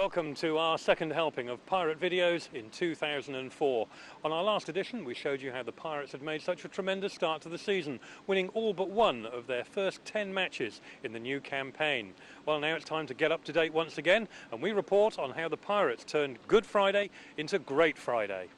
Welcome to our second helping of Pirate videos in 2004. On our last edition, we showed you how the Pirates had made such a tremendous start to the season, winning all but one of their first 10 matches in the new campaign. Well, now it's time to get up to date once again, and we report on how the Pirates turned Good Friday into Great Friday.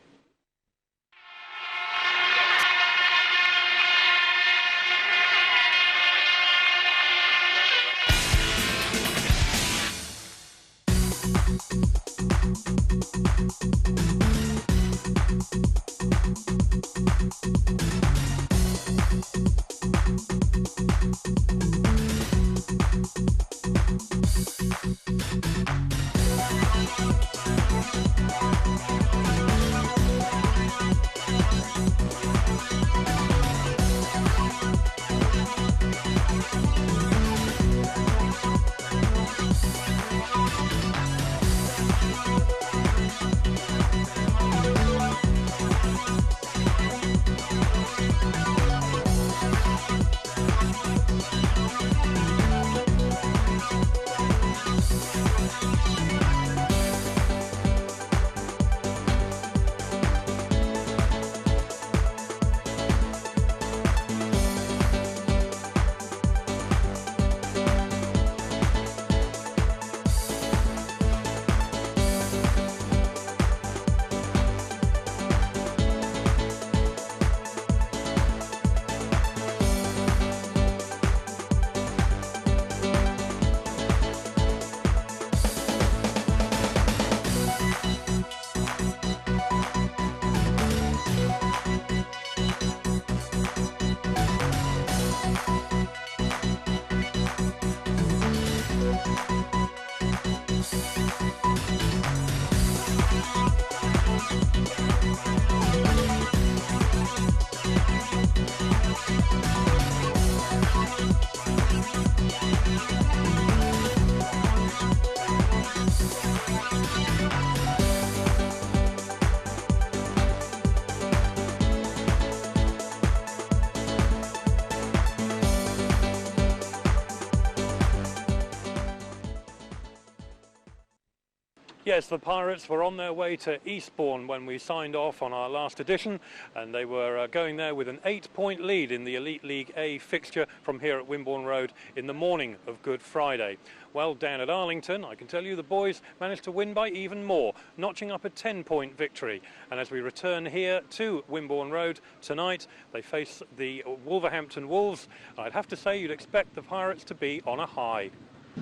Yes, the Pirates were on their way to Eastbourne when we signed off on our last edition, and they were going there with an 8-point lead in the Elite League A fixture from here at Wimborne Road in the morning of Good Friday. Well, down at Arlington, I can tell you the boys managed to win by even more, notching up a 10-point victory. And as we return here to Wimborne Road tonight, they face the Wolverhampton Wolves. I'd have to say you'd expect the Pirates to be on a high.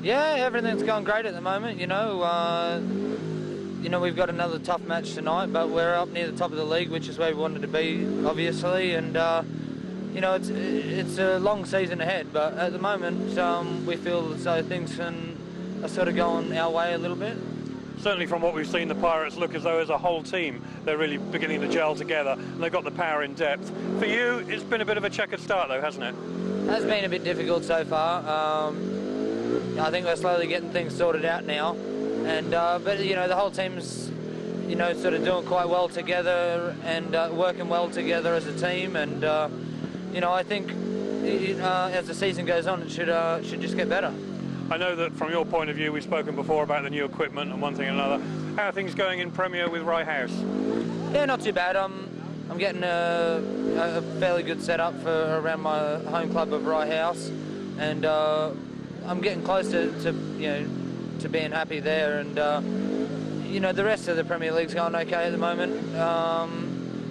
Yeah, everything's going great at the moment, you know, we've got another tough match tonight, but we're up near the top of the league, which is where we wanted to be, obviously, and, you know, it's a long season ahead, but at the moment, we feel as though things are sort of going our way a little bit. Certainly from what we've seen, the Pirates look as though as a whole team, they're really beginning to gel together, and they've got the power in depth. For you, it's been a bit of a checkered start, though, hasn't it? It has been a bit difficult so far. I think we're slowly getting things sorted out now, and but you know, the whole team's, you know, sort of doing quite well together and working well together as a team, and you know, I think as the season goes on, it should just get better. I know that from your point of view, we've spoken before about the new equipment and one thing and another. How are things going in Premier with Rye House? Yeah, not too bad. I'm getting a fairly good setup for around my home club of Rye House, and I'm getting closer to, you know, to being happy there, and you know, the rest of the Premier League's going okay at the moment.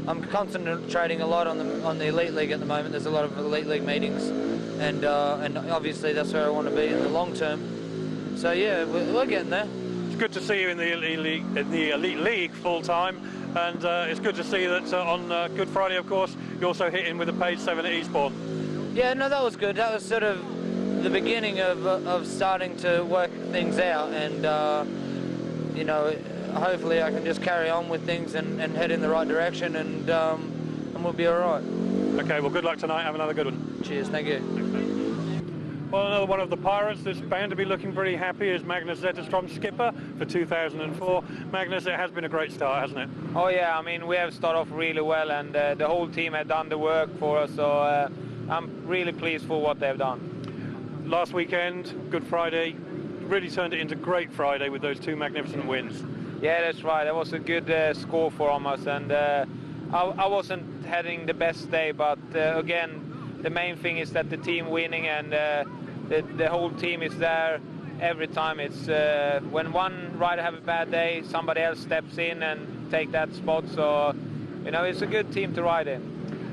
I'm concentrating a lot on the Elite League at the moment. There's a lot of Elite League meetings, and obviously that's where I want to be in the long term. So yeah, we're getting there. It's good to see you in the Elite League full time, and it's good to see that on Good Friday, of course, you also hit in with a page 7 at Eastbourne. Yeah, no, that was good. That was sort of the beginning of starting to work things out, and you know, hopefully I can just carry on with things and head in the right direction, and we'll be all right. Okay, well, good luck tonight. Have another good one. Cheers, thank you. Well, another one of the Pirates that's bound to be looking pretty happy is Magnus ZETTERSTROM, skipper for 2004. Magnus, it has been a great start, hasn't it? Oh yeah, I mean, we have started off really well, and the whole team had done the work for us, so I'm really pleased for what they've done. Last weekend, Good Friday, really turned it into great Friday with those 2 magnificent wins. Yeah, that's right. That was a good score for us, and I wasn't having the best day, but again, the main thing is that the team winning and the whole team is there every time. It's when one rider have a bad day, somebody else steps in and take that spot. So, you know, it's a good team to ride in.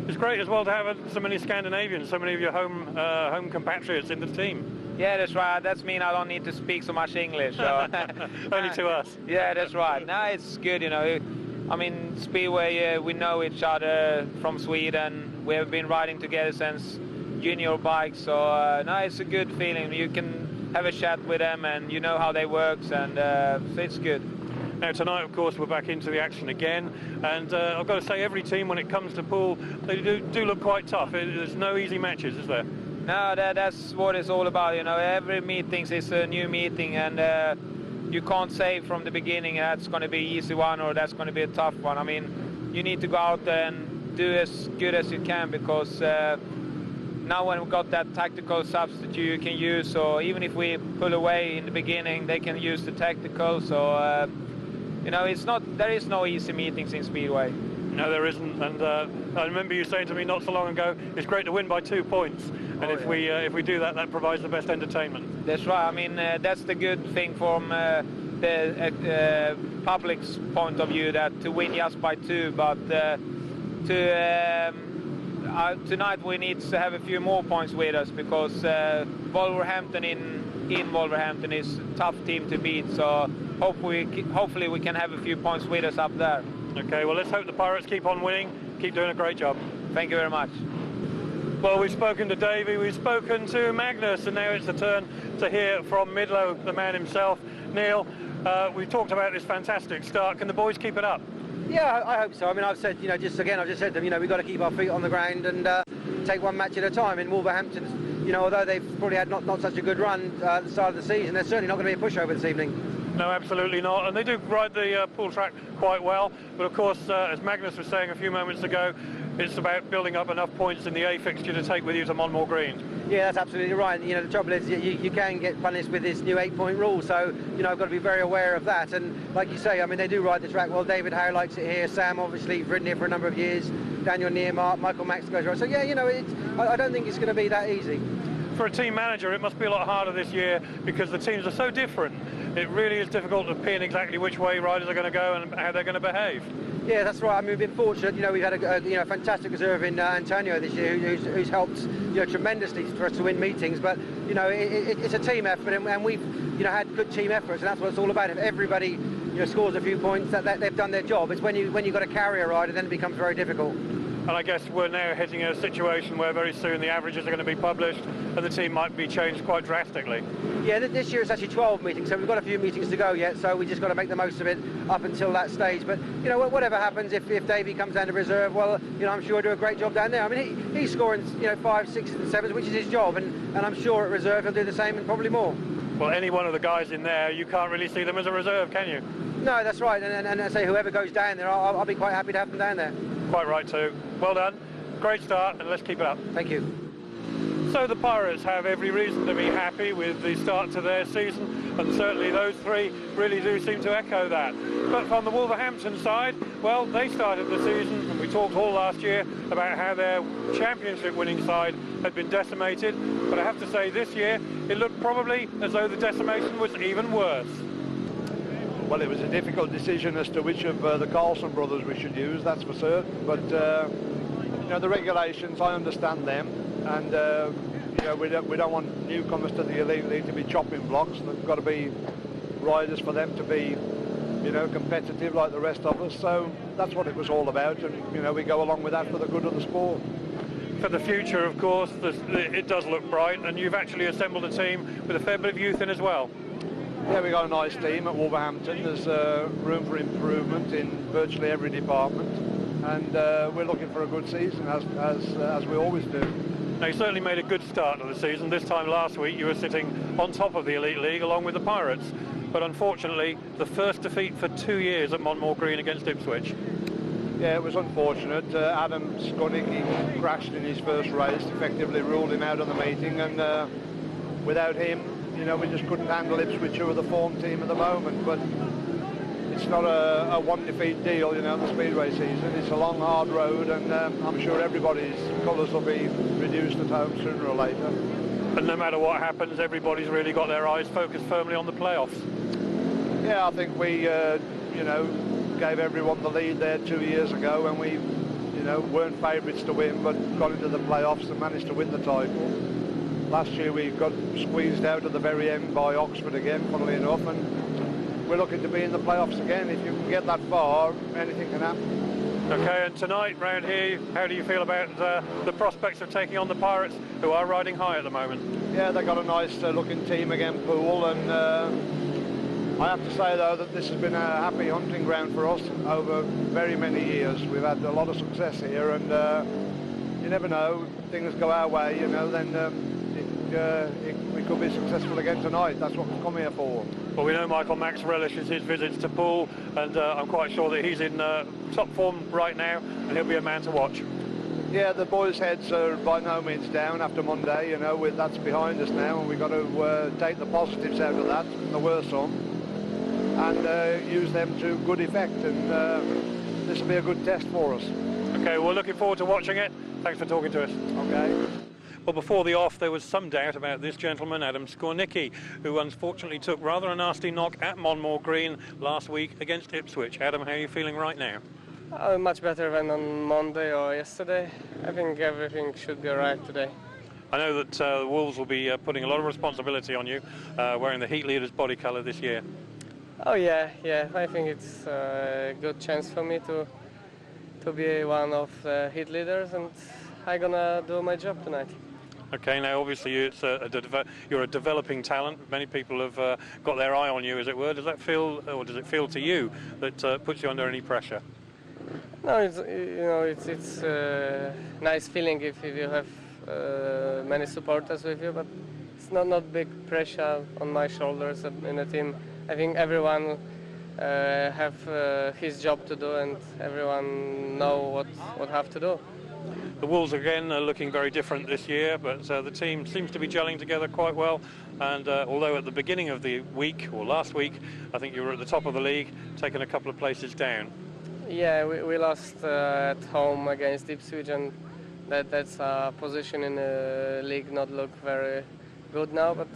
It's great as well to have so many Scandinavians, so many of your home compatriots in the team. Yeah, that's right. That means I don't need to speak so much English. So. Only to us. Yeah, that's right. No, it's good, you know. I mean, Speedway, we know each other from Sweden. We have been riding together since junior bikes. So, no, it's a good feeling. You can have a chat with them and you know how they work, and so it's good. Now tonight, of course, we're back into the action again, and I've got to say, every team, when it comes to Poole, they do look quite tough. There's no easy matches, is there? No, that's what it's all about. You know, every meeting is a new meeting, and you can't say from the beginning that's going to be an easy one or that's going to be a tough one. I mean, you need to go out there and do as good as you can, because now when we've got that tactical substitute you can use, so even if we pull away in the beginning, they can use the tactical. So you know, there is no easy meetings in Speedway. No, there isn't, and I remember you saying to me not so long ago, it's great to win by 2 points, and if we do that, that provides the best entertainment. That's right. I mean, that's the good thing from the public's point of view, that to win just by 2, but tonight we need to have a few more points with us, because Wolverhampton in Wolverhampton is a tough team to beat. So hopefully we can have a few points with us up there. Okay, well, let's hope the Pirates keep on winning, keep doing a great job. Thank you very much. Well, we've spoken to Davey, we've spoken to Magnus, and now it's the turn to hear from Midlo, the man himself. Neil, we've talked about this fantastic start. Can the boys keep it up? Yeah, I hope so. I mean, I've just said to them, you know, we've got to keep our feet on the ground and take one match at a time. In Wolverhampton, you know, although they've probably had not such a good run at the start of the season, they're certainly not going to be a pushover this evening. No, absolutely not. And they do ride the Poole track quite well. But of course, as Magnus was saying a few moments ago, it's about building up enough points in the A fixture to take with you to Monmore Green. Yeah, that's absolutely right. You know, the trouble is you can get punished with this new 8-point rule. So, you know, I've got to be very aware of that. And like you say, I mean, they do ride the track well. David Howe likes it here. Sam, obviously, has ridden here for a number of years. Daniel Nermark, Mikael MAX goes right. So, yeah, you know, I don't think it's going to be that easy. For a team manager, it must be a lot harder this year because the teams are so different. It really is difficult to pin exactly which way riders are going to go and how they're going to behave. Yeah, that's right. I mean, we've been fortunate. You know, we've had a fantastic reserve in Antonio this year, who's helped, you know, tremendously for us to win meetings. But you know, it's a team effort, and we've, you know, had good team efforts, and that's what it's all about. If everybody, you know, scores a few points, that they've done their job. It's when you've got to carry a rider, then it becomes very difficult. And I guess we're now heading a situation where very soon the averages are going to be published and the team might be changed quite drastically. Yeah, this year it's actually 12 meetings, so we've got a few meetings to go yet, so we just got to make the most of it up until that stage. But, you know, whatever happens, if Davey comes down to reserve, well, you know, I'm sure he'll do a great job down there. I mean, he's scoring, you know, 5, 6 and 7s, which is his job, and I'm sure at reserve he'll do the same and probably more. Well, any one of the guys in there, you can't really see them as a reserve, can you? No, that's right, and I say whoever goes down there, I'll be quite happy to have them down there. Quite right too. Well done. Great start, and let's keep it up. Thank you. So the Pirates have every reason to be happy with the start to their season, and certainly those three really do seem to echo that. But from the Wolverhampton side, well, they started the season, and we talked all last year about how their championship winning side had been decimated, but I have to say this year it looked probably as though the decimation was even worse. Well, it was a difficult decision as to which of the Carlson brothers we should use, that's for certain. But you know, the regulations, I understand them, and you know, we don't want newcomers to the Elite League to be chopping blocks. There've got to be riders for them to be, you know, competitive like the rest of us. So that's what it was all about, and you know, we go along with that for the good of the sport. For the future, of course, it does look bright, and you've actually assembled a team with a fair bit of youth in as well. Yeah, we got a nice team at Wolverhampton. There's room for improvement in virtually every department, and we're looking for a good season as we always do. Now, you certainly made a good start to the season. This time last week you were sitting on top of the Elite League along with the Pirates, but unfortunately the first defeat for 2 years at Monmore Green against Ipswich. Yeah, it was unfortunate. Adam Skornicki crashed in his first race, effectively ruled him out of the meeting, and without him, you know, we just couldn't handle Ipswich, who are the form team at the moment. But it's not a one-defeat deal, you know, the Speedway season. It's a long, hard road, and I'm sure everybody's colours will be reduced at home sooner or later. And no matter what happens, everybody's really got their eyes focused firmly on the playoffs. Yeah, I think we, you know, gave everyone the lead there 2 years ago, and we, you know, weren't favourites to win, but got into the playoffs and managed to win the title. Last year we got squeezed out at the very end by Oxford again, funnily enough, and we're looking to be in the playoffs again. If you can get that far, anything can happen. Okay, and tonight round here, how do you feel about the prospects of taking on the Pirates, who are riding high at the moment? Yeah, they've got a nice looking team again, Poole, and I have to say though that this has been a happy hunting ground for us over very many years. We've had a lot of success here, and you never know, things go our way, you know, then we could be successful again tonight. That's what we've come here for. Well, we know Mikael MAX relishes his visits to Poole, and I'm quite sure that he's in top form right now, and he'll be a man to watch. Yeah, the boys' heads are by no means down after Monday, you know, that's behind us now, and we've got to take the positives out of that, and there were some, and use them to good effect, and this will be a good test for us. Okay, we're looking forward to watching it. Thanks for talking to us. Okay. Well, before the off, there was some doubt about this gentleman, Adam Skornicki, who unfortunately took rather a nasty knock at Monmore Green last week against Ipswich. Adam, how are you feeling right now? Much better than on Monday or yesterday. I think everything should be alright today. I know that the Wolves will be putting a lot of responsibility on you, wearing the Heat Leaders body colour this year. Oh yeah. I think it's a good chance for me to be one of the Heat Leaders, and I'm gonna do my job tonight. Okay, now obviously it's you're a developing talent. Many people have got their eye on you, as it were. Does that feel, or does it feel to you that puts you under any pressure? No, it's a nice feeling if you have many supporters with you, but it's not big pressure on my shoulders in the team. I think everyone have his job to do, and everyone know what have to do. The Wolves again are looking very different this year, but the team seems to be gelling together quite well. And although at the beginning of the week, or last week, I think you were at the top of the league, taking a couple of places down. Yeah, we lost at home against Ipswich, and that's a position in the league not look very good now, but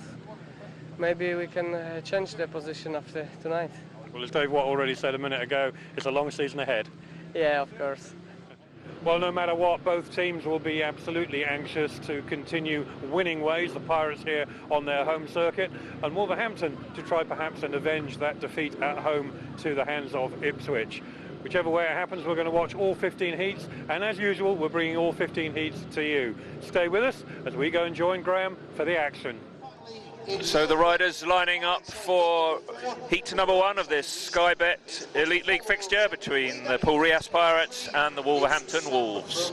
maybe we can change the position after tonight. Well, as Dave Watt already said a minute ago, it's a long season ahead. Yeah, of course. Well, no matter what, both teams will be absolutely anxious to continue winning ways. The Pirates here on their home circuit, and Wolverhampton to try perhaps and avenge that defeat at home to the hands of Ipswich. Whichever way it happens, we're going to watch all 15 heats, and as usual, we're bringing all 15 heats to you. Stay with us as we go and join Graham for the action. So the riders lining up for heat number one of this Sky Bet Elite League fixture between the Poole Pirates and the Wolverhampton Wolves.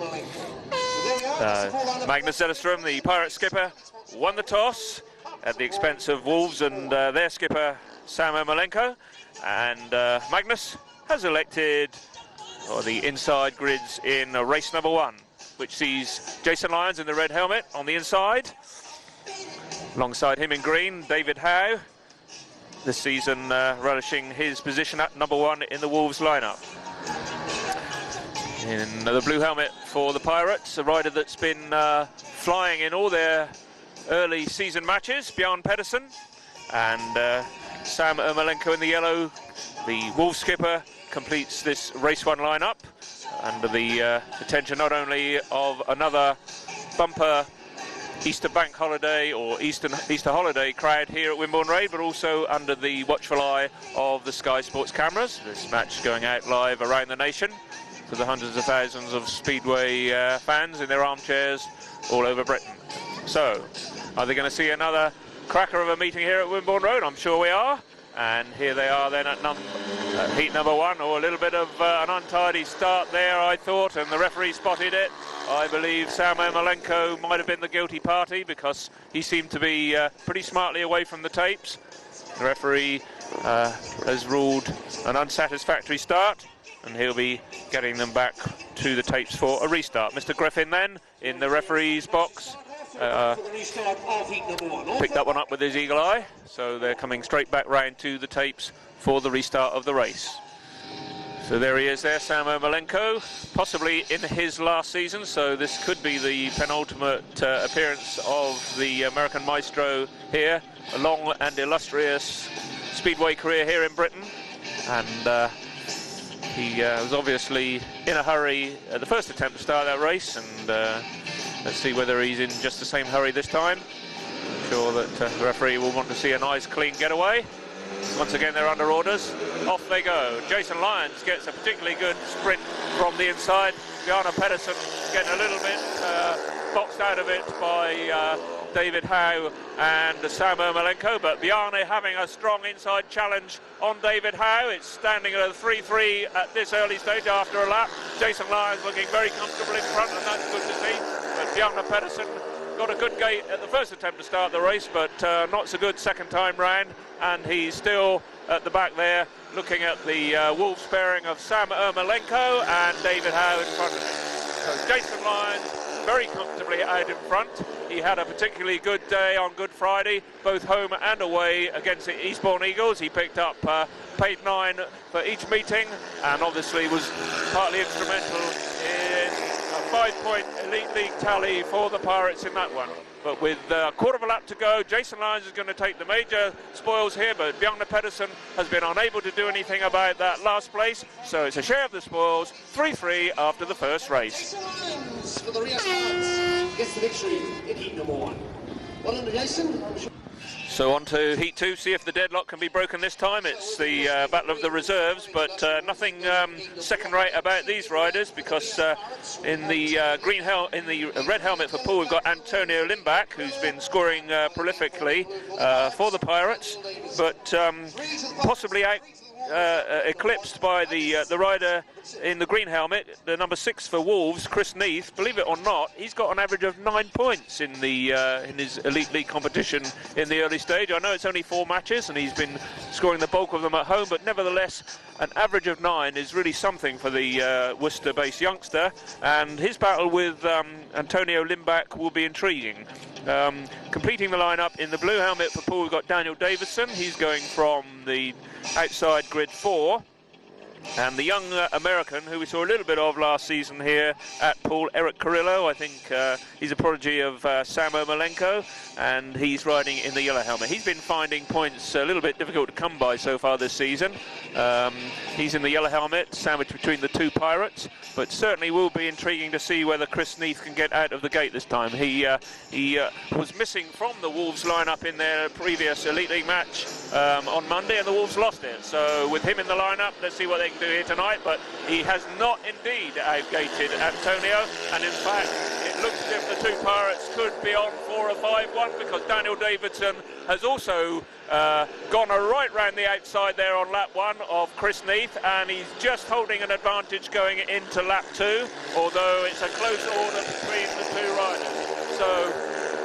Magnus ZETTERSTROM, the Pirate skipper, won the toss at the expense of Wolves and their skipper Sam Ermolenko, and Magnus has elected the inside grids in race number one, which sees Jason Lyons in the red helmet on the inside. Alongside him in green, David Howe, this season relishing his position at number one in the Wolves lineup. In the blue helmet for the Pirates, a rider that's been flying in all their early season matches, Bjarne PEDERSEN, and Sam Ermolenko in the yellow, the Wolves skipper, completes this race one lineup under the attention not only of another bumper Easter bank holiday or Easter holiday crowd here at Wimborne Road, but also under the watchful eye of the Sky Sports cameras. This match going out live around the nation to the hundreds of thousands of Speedway fans in their armchairs all over Britain. So, are they going to see another cracker of a meeting here at Wimborne Road? I'm sure we are. And here they are then at heat number one, or a little bit of an untidy start there, I thought, and the referee spotted it. I believe Sam Ermolenko might have been the guilty party because he seemed to be pretty smartly away from the tapes. The referee has ruled an unsatisfactory start, and he'll be getting them back to the tapes for a restart. Mr. Griffin then in the referee's box picked that one up with his eagle eye, so they're coming straight back round to the tapes for the restart of the race. So there he is there, Sam Ermolenko, possibly in his last season, so this could be the penultimate appearance of the American maestro here, a long and illustrious speedway career here in Britain, and he was obviously in a hurry at the first attempt to start that race, and let's see whether he's in just the same hurry this time. I'm sure that the referee will want to see a nice clean getaway. Once again, they're under orders. Off they go. Jason Lyons gets a particularly good sprint from the inside. Bjarne PEDERSEN getting a little bit boxed out of it by David Howe and Sam Ermolenko, but Bjarne having a strong inside challenge on David Howe. It's standing at a 3-3 at this early stage after a lap. Jason Lyons looking very comfortable in front, and that's good to see. But Bjarne PEDERSEN got a good gate at the first attempt to start the race, but not so good second time round, and he's still at the back there looking at the Wolves pairing of Sam Ermolenko and David Howe in front of him. So Jason Lyons very comfortably out in front. He had a particularly good day on Good Friday, both home and away against the Eastbourne Eagles. He picked up paid 9 for each meeting, and obviously was partly instrumental in a 5-point Elite League tally for the Pirates in that one. But with a quarter of a lap to go, Jason Lyons is going to take the major spoils here, but Bjarne PEDERSEN has been unable to do anything about that last place, so it's a share of the spoils, 3-3 after the first race. Jason Lyons for the Rias Pirates gets the victory in heat number 1. Well done, Jason. So on to Heat 2, see if the deadlock can be broken this time. It's the battle of the reserves, but nothing second-rate about these riders, because in the red helmet for Poole, we've got Antonio Lindback, who's been scoring prolifically for the Pirates, but possibly eclipsed by the rider in the green helmet, the number 6 for Wolves, Chris Neath. Believe it or not, he's got an average of 9 points in his Elite League competition in the early stage. I know it's only 4 matches and he's been scoring the bulk of them at home, but nevertheless an average of 9 is really something for the Worcester-based youngster, and his battle with Antonio Lindback will be intriguing. Completing the lineup in the blue helmet for Poole, we've got Daniel Davidsson. He's going from the outside grid 4. And the young American, who we saw a little bit of last season here at Poole, Eric Carrillo, I think he's a prodigy of Sam Ermolenko, and he's riding in the yellow helmet. He's been finding points a little bit difficult to come by so far this season. He's in the yellow helmet, sandwiched between the 2 Pirates, but certainly will be intriguing to see whether Chris Neath can get out of the gate this time. He was missing from the Wolves lineup in their previous Elite League match on Monday, and the Wolves lost it. So with him in the lineup, let's see what they can do here tonight, but he has not indeed outgated Antonio, and in fact it looks as if the 2 Pirates could be on for a 5-1, because Daniel Davidsson has also gone right round the outside there on lap 1 of Chris Neath, and he's just holding an advantage going into lap 2, although it's a close order between the 2 riders. So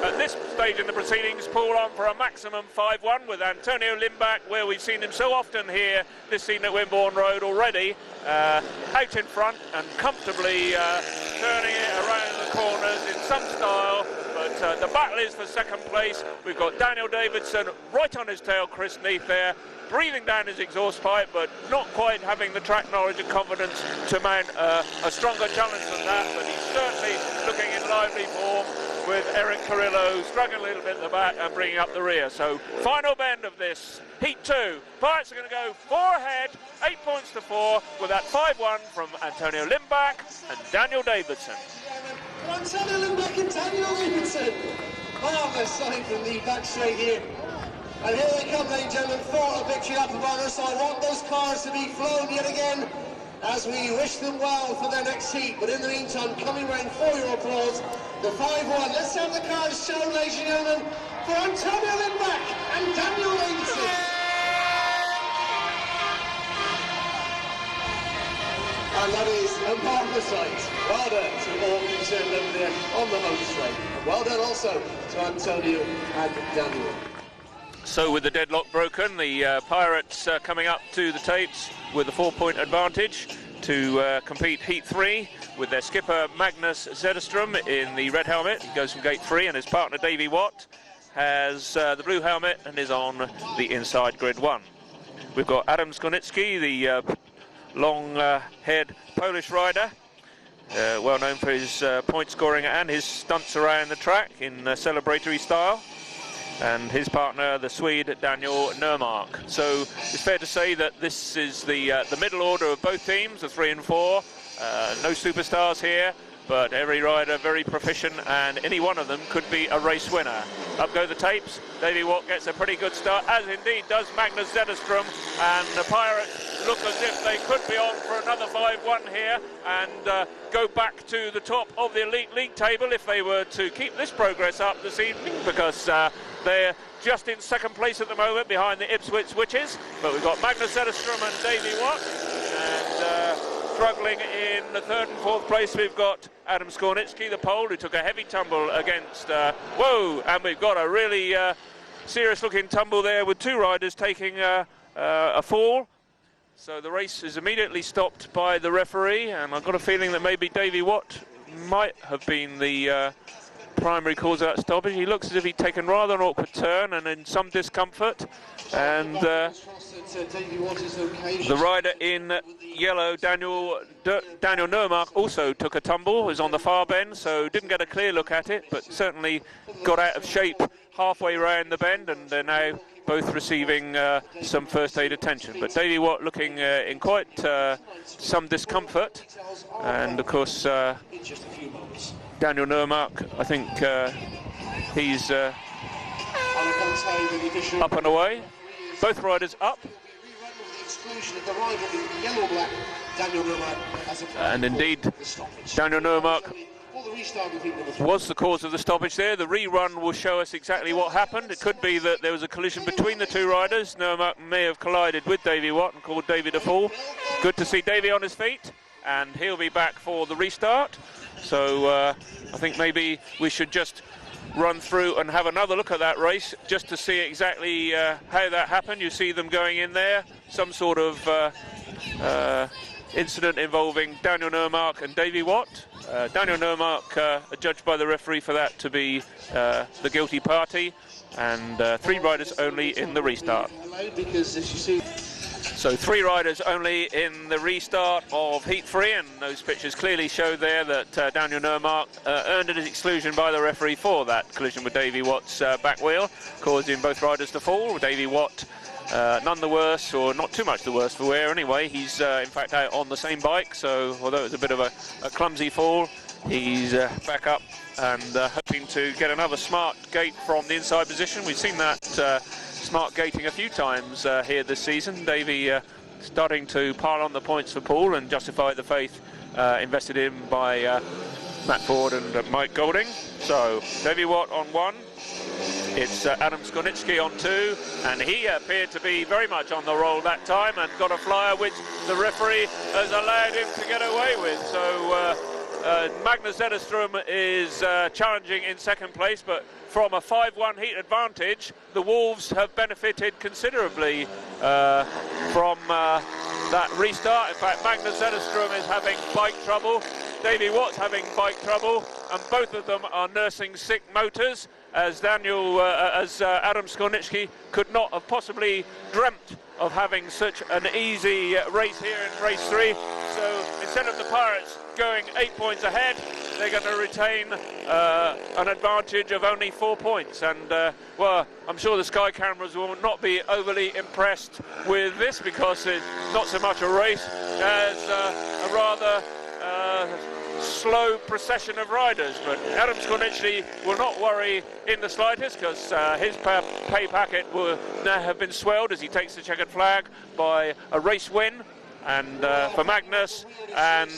at this stage in the proceedings, Poole on for a maximum 5-1 with Antonio Lindback, where we've seen him so often here this season at Wimborne Road already, out in front and comfortably turning it around the corners in some style. But the battle is for second place. We've got Daniel Davidsson right on his tail, Chris Neath there, breathing down his exhaust pipe, but not quite having the track knowledge and confidence to mount a stronger challenge than that. But he's certainly looking in lively form, with Eric Carrillo struggling a little bit at the back and bringing up the rear. So final bend of this Heat 2. Pirates are going to go 4 ahead, 8 points to 4, with that 5-1 from Antonio Lindback and Daniel Davidsson. Antonio Lindback and Daniel Davidsson. Marvellous sign from the back straight here. And here they come, ladies and gentlemen, for a victory up upon us. I want those cars to be flown yet again as we wish them well for their next heat. But in the meantime, coming round for your applause, the 5-1. Let's have the cars shown, ladies and gentlemen, for Antonio Lindback and Daniel Davidsson. And that is a marvellous sight. Well done to all concerned over there on the home straight. And well done also to Antonio and Daniel. So with the deadlock broken, the Pirates coming up to the tapes with a 4-point advantage to compete Heat 3. with their skipper Magnus ZETTERSTROM in the red helmet. He goes from gate 3, and his partner Davey WATT has the blue helmet and is on the inside grid 1. We've got Adam Skornicki, the long-haired Polish rider, well known for his point scoring and his stunts around the track in celebratory style, and his partner, the Swede Daniel Nermark. So it's fair to say that this is the middle order of both teams, the 3 and 4. No superstars here, but every rider very proficient, and any one of them could be a race winner. Up go the tapes. Davey WATT gets a pretty good start, as indeed does Magnus ZETTERSTROM, and the Pirates look as if they could be on for another 5-1 here and go back to the top of the Elite League table if they were to keep this progress up this evening, because they're just in second place at the moment behind the Ipswich Witches. But we've got Magnus ZETTERSTROM and Davey WATT, and struggling in the 3rd and 4th place we've got Adam Skornicki, the Pole, who took a heavy tumble against WOWE, and we've got a really serious looking tumble there with 2 riders taking a fall. So the race is immediately stopped by the referee, and I've got a feeling that maybe Davey WATT might have been the primary cause of that stoppage. He looks as if he'd taken rather an awkward turn and in some discomfort, and the rider in yellow, Daniel Nermark, also took a tumble, was on the far bend, so didn't get a clear look at it, but certainly got out of shape halfway round the bend, and they're now both receiving some first aid attention. But Davey WATT looking in quite some discomfort, and of course Daniel Nermark, I think he's up and away. Both riders up. And indeed, Daniel Nermark was the cause of the stoppage there. The rerun will show us exactly what happened. It could be that there was a collision between the 2 riders. Nermark may have collided with Davey WATT and called Davey to fall. Good to see Davey on his feet, and he'll be back for the restart. So I think maybe we should just run through and have another look at that race just to see exactly how that happened. You see them going in there, some sort of incident involving Daniel Nermark and Davey WATT. Daniel Nermark judged by the referee for that to be the guilty party, and 3 riders only in the restart. So 3 riders only in the restart of Heat 3, and those pictures clearly show there that Daniel Nermark earned his exclusion by the referee for that collision with Davey WATT's back wheel, causing both riders to fall. Davey WATT none the worse, or not too much the worse for wear anyway. He's in fact out on the same bike, so although it's a bit of a clumsy fall, he's back up and hoping to get another smart gate from the inside position. We've seen that smart gating a few times here this season. Davey starting to pile on the points for Poole and justify the faith invested in by Matt Ford and Mike Golding. So Davey WATT on 1. It's Adam Skornicki on 2, and he appeared to be very much on the roll that time and got a flyer which the referee has allowed him to get away with. So Magnus ZETTERSTROM is challenging in 2nd place, but from a 5-1 heat advantage, the Wolves have benefited considerably from that restart. In fact, Magnus ZETTERSTROM is having bike trouble, Davey WATT's having bike trouble, and both of them are nursing sick motors, as Adam Skornicki could not have possibly dreamt of having such an easy race here in race 3. So instead of the Pirates going 8 points ahead, they're going to retain an advantage of only 4 points. And well, I'm sure the Sky cameras will not be overly impressed with this, because it's not so much a race as a rather slow procession of riders. But Adam Skornicki will not worry in the slightest, because his pay packet will now have been swelled as he takes the checkered flag by a race win. And for Magnus and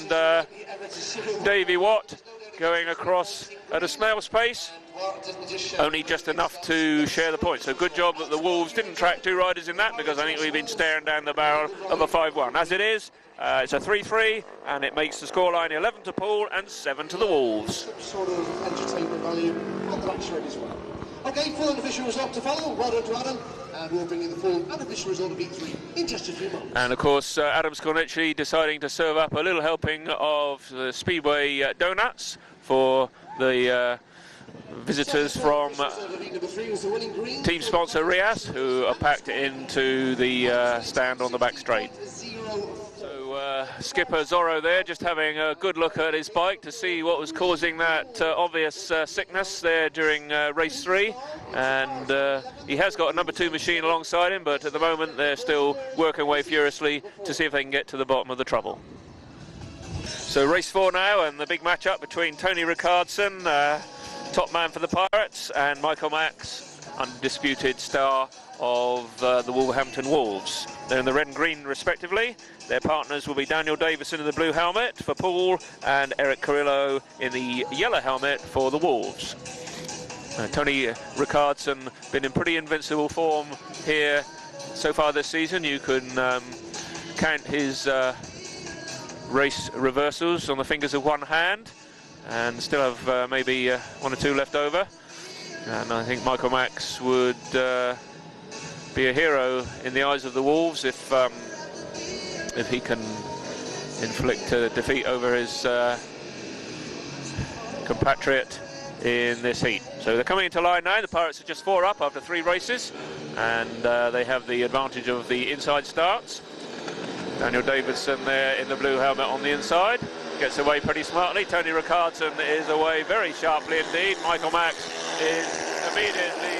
Davey WATT going across at a snail's pace, only just enough to share the points. So good job that the Wolves didn't track 2 riders in that, because I think we've been staring down the barrel of a 5-1. As it is, it's a 3-3, and it makes the scoreline 11 to Poole and 7 to the Wolves. Sort of entertainment value on the match as well. Okay, full unofficial result to follow. Well done to Adam. And we'll bring in the full unofficial result of E3 in just a few moments. And of course, Adam Skornicki deciding to serve up a little helping of the Speedway donuts for the visitors from team sponsor Rias, who are packed into the stand on the back straight. So skipper Zorro there just having a good look at his bike to see what was causing that obvious sickness there during race 3, and he has got a number 2 machine alongside him, but at the moment they're still working away furiously to see if they can get to the bottom of the trouble. So race 4 now, and the big match-up between Tony Rickardsson, top man for the Pirates, and Mikael MAX, undisputed star of the Wolverhampton Wolves. They're in the red and green respectively. Their partners will be Daniel Davidsson in the blue helmet for Poole and Eric CARRILLO in the yellow helmet for the Wolves. Tony Rickardsson been in pretty invincible form here so far this season. You can count his race reversals on the fingers of one hand, and still have maybe 1 or 2 left over. And I think Mikael MAX would be a hero in the eyes of the Wolves if he can inflict a defeat over his compatriot in this heat. So they're coming into line now. The Pirates are just 4 up after 3 races, and they have the advantage of the inside starts. Daniel Davidsson there in the blue helmet on the inside. Gets away pretty smartly. Tony Rickardsson is away very sharply indeed. Mikael MAX is immediately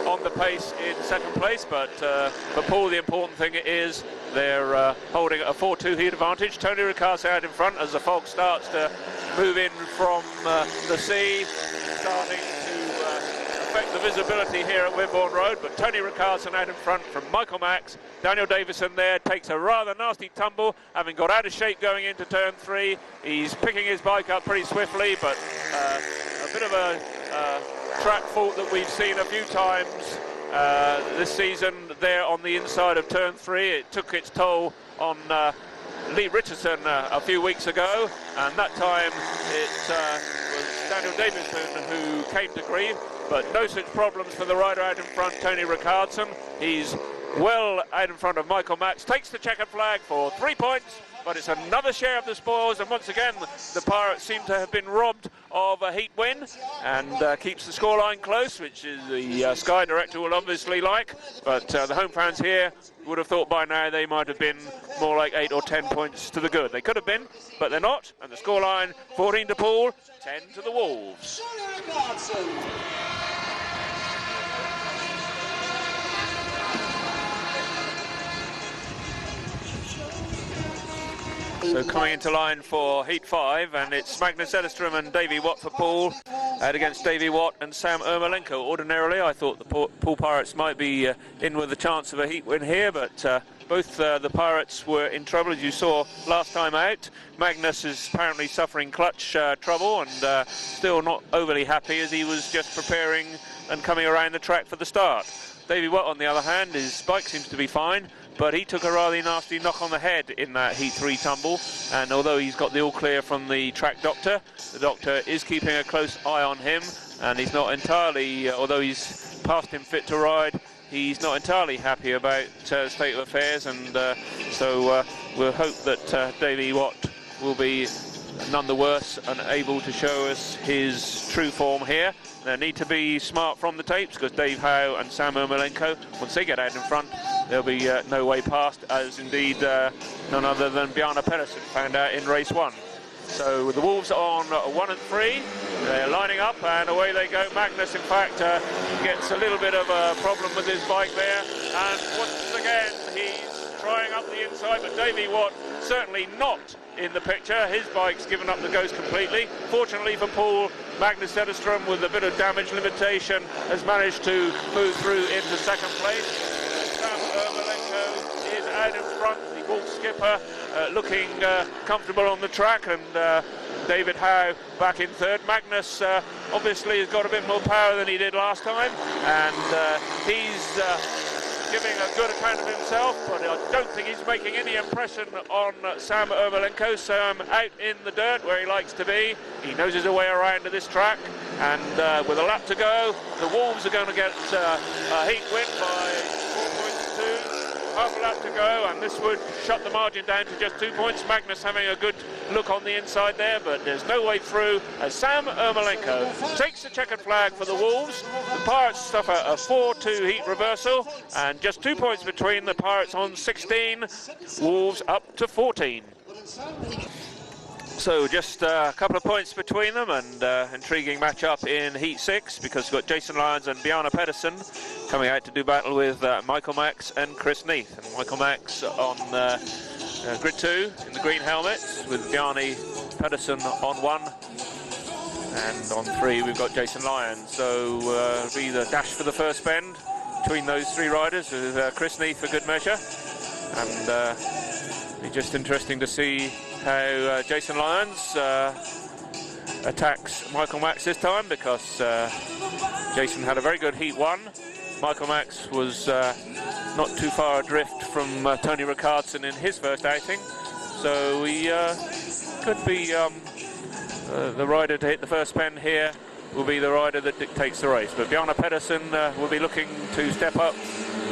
on the pace in 2nd place, but for Poole the important thing is they're holding a 4-2 heat advantage. Tony Rickardsson out in front as the fog starts to move in from the sea, starting to affect the visibility here at Wimborne Road, but Tony Rickardsson out in front from Mikael MAX. Daniel Davidsson there takes a rather nasty tumble, having got out of shape going into turn 3. He's picking his bike up pretty swiftly, but a bit of a track fault that we've seen a few times this season there on the inside of turn 3. It took its toll on Rickardsson a few weeks ago, and that time it was Daniel Davidsson who came to grief, but no such problems for the rider out in front, Tony Rickardsson. He's well out in front of Mikael MAX, takes the checkered flag for 3 points, but it's another share of the spoils, and once again the Pirates seem to have been robbed of a heat win, and keeps the scoreline close, which is the Sky Director will obviously like, but the home fans here would have thought by now they might have been more like 8 or 10 points to the good. They could have been, but they're not, and the scoreline 14 to Poole, 10 to the Wolves. So coming into line for Heat 5, and it's Magnus ZETTERSTROM and Davey WATT for Poole, out against Davey WATT and Sam Ermolenko. Ordinarily, I thought the Poole Pirates might be in with a chance of a heat win here, but both the Pirates were in trouble, as you saw last time out. Magnus is apparently suffering clutch trouble, and still not overly happy as he was just preparing and coming around the track for the start. Davey WATT, on the other hand, his bike seems to be fine, but he took a rather nasty knock on the head in that Heat 3 tumble, and although he's got the all clear from the track doctor, the doctor is keeping a close eye on him, and he's not entirely, although he's past him fit to ride, he's not entirely happy about state of affairs, and so we'll hope that Davey WATT will be none the worse and able to show us his true form here. They need to be smart from the tapes, because Dave Howe and Sam Ermolenko, once they get out in front, there'll be no way past, as indeed none other than Bjarne PEDERSEN found out in race 1. So the Wolves on 1 and 3, they're lining up, and away they go. Magnus, in fact, gets a little bit of a problem with his bike there, and once again he's trying up the inside, but Davey WATT certainly not in the picture. His bike's given up the ghost completely. Fortunately for Poole, Magnus ZETTERSTROM, with a bit of damage limitation, has managed to move through into 2nd place. Sam Ermolenko is out in front, the Wolf skipper, looking comfortable on the track, and David Howe back in 3rd. Magnus obviously has got a bit more power than he did last time, and he's giving a good account of himself, but I don't think he's making any impression on Sam Ermolenko. Sam out in the dirt where he likes to be. He knows his way around to this track, And with a lap to go, the Wolves are going to get a heat win by 4 points to 2. Half a lap to go, and this would shut the margin down to just 2 points. Magnus having a good look on the inside there, but there's no way through as Sam Ermolenko takes the checkered flag for the Wolves. The Pirates suffer a 4-2 heat reversal, and just 2 points between the Pirates on 16, Wolves up to 14. So just a couple of points between them, and intriguing match-up in Heat 6, because you've got Jason Lyons and Bjarne PEDERSEN coming out to do battle with Mikael MAX and Chris Neath. And Mikael MAX on grid 2 in the green helmets, with Bjarne PEDERSEN on 1. And on 3 we've got Jason Lyons. So it'll be the dash for the first bend between those 3 riders, with Chris Neath for good measure. And it'll be just interesting to see how Jason Lyons attacks Mikael MAX this time, because Jason had a very good Heat 1. Mikael MAX was not too far adrift from Tony Rickardsson in his first outing, so he could be the rider to hit the first pen here. Will be the rider that dictates the race, but Bjarne PEDERSEN will be looking to step up